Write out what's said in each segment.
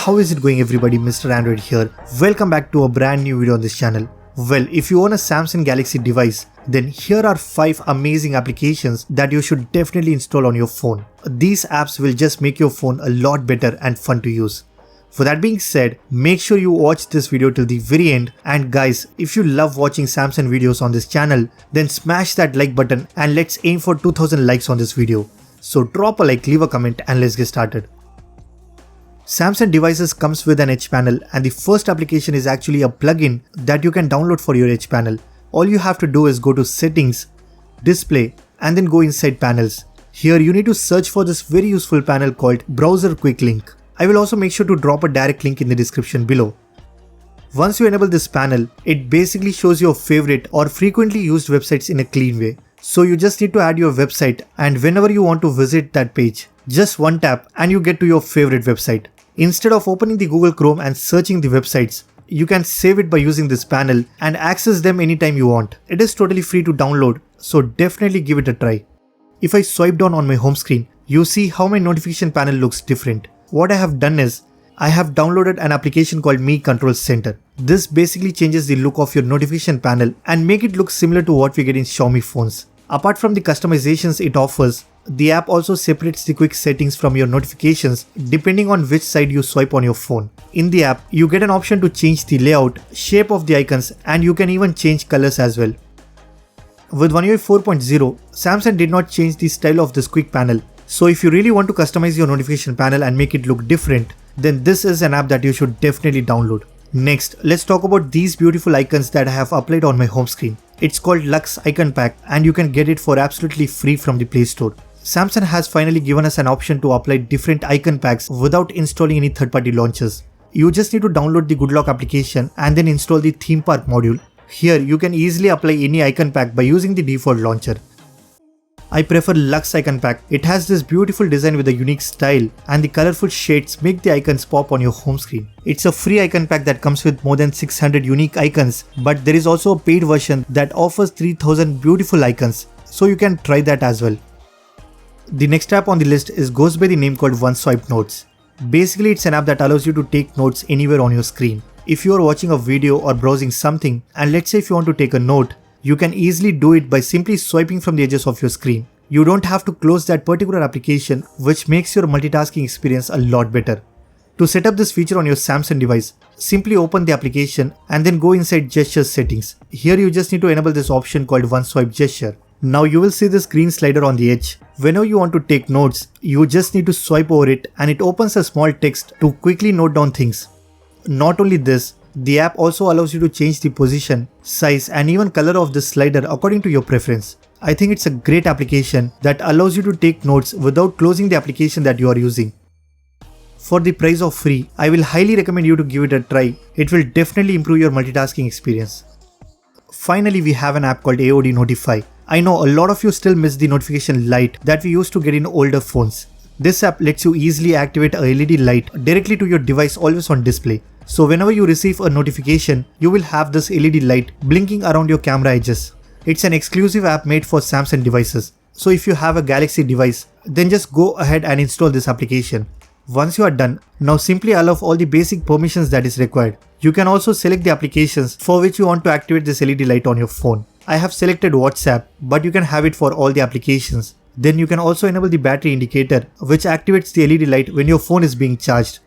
how is it going everybody? Mr. Android here. Welcome back to a brand new video on this channel. Well, if you own a Samsung Galaxy device, then here are 5 amazing applications that you should definitely install on your phone. These apps will just make your phone a lot better and fun to use. For that being said, make sure you watch this video till the very end, and guys, if you love watching Samsung videos on this channel, then smash that like button and let's aim for 2000 likes on this video. So drop a like, leave a comment and let's get started. Samsung devices comes with an Edge panel, and the first application is actually a plugin that you can download for your Edge panel. All you have to do is go to Settings, Display, and then go inside Panels. Here you need to search for this very useful panel called Browser Quick Link. I will also make sure to drop a direct link in the description below. Once you enable this panel, it basically shows your favorite or frequently used websites in a clean way. So you just need to add your website, and whenever you want to visit that page, just one tap and you get to your favorite website. Instead of opening the Google Chrome and searching the websites, you can save it by using this panel and access them anytime you want. It is totally free to download, so definitely give it a try. If I swipe down on my home screen, you see how my notification panel looks different. What I have done is, I have downloaded an application called Mi Control Center. This basically changes the look of your notification panel and make it look similar to what we get in Xiaomi phones. Apart from the customizations it offers, the app also separates the quick settings from your notifications depending on which side you swipe on your phone. In the app, you get an option to change the layout, shape of the icons, and you can even change colors as well. With One UI 4.0, Samsung did not change the style of this quick panel. So if you really want to customize your notification panel and make it look different, then this is an app that you should definitely download. Next, let's talk about these beautiful icons that I have applied on my home screen. It's called Lux Icon Pack, and you can get it for absolutely free from the Play Store. Samsung has finally given us an option to apply different icon packs without installing any third-party launchers. You just need to download the GoodLock application and then install the theme park module. Here you can easily apply any icon pack by using the default launcher. I prefer Lux Icon Pack. It has this beautiful design with a unique style, and the colorful shades make the icons pop on your home screen. It's a free icon pack that comes with more than 600 unique icons, but there is also a paid version that offers 3000 beautiful icons, so you can try that as well. The next app on the list goes by the name called OneSwipe Notes. Basically, it's an app that allows you to take notes anywhere on your screen. If you are watching a video or browsing something, and let's say if you want to take a note, you can easily do it by simply swiping from the edges of your screen. You don't have to close that particular application, which makes your multitasking experience a lot better. To set up this feature on your Samsung device, simply open the application and then go inside Gesture Settings. Here you just need to enable this option called OneSwipe Gesture. Now you will see this green slider on the edge. Whenever you want to take notes, you just need to swipe over it and it opens a small text to quickly note down things. Not only this, the app also allows you to change the position, size, and even color of this slider according to your preference. I think it's a great application that allows you to take notes without closing the application that you are using. For the price of free, I will highly recommend you to give it a try. It will definitely improve your multitasking experience. Finally, we have an app called AOD Notify. I know a lot of you still miss the notification light that we used to get in older phones. This app lets you easily activate a LED light directly to your device always on display. So whenever you receive a notification, you will have this LED light blinking around your camera edges. It's an exclusive app made for Samsung devices. So if you have a Galaxy device, then just go ahead and install this application. Once you are done, now simply allow all the basic permissions that is required. You can also select the applications for which you want to activate this LED light on your phone. I have selected WhatsApp, but you can have it for all the applications. Then you can also enable the battery indicator, which activates the LED light when your phone is being charged.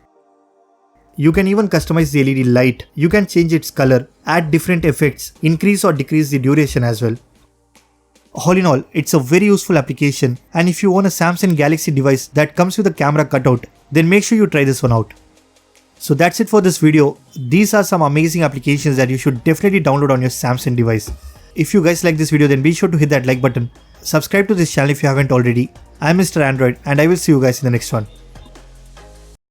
You can even customize the LED light. You can change its color, add different effects, increase or decrease the duration as well. All in all, it's a very useful application, and if you own a Samsung Galaxy device that comes with a camera cutout, then make sure you try this one out. So that's it for this video. These are some amazing applications that you should definitely download on your Samsung device. If you guys like this video, then be sure to hit that like button. Subscribe to this channel if you haven't already. I'm Mr. Android, and I will see you guys in the next one.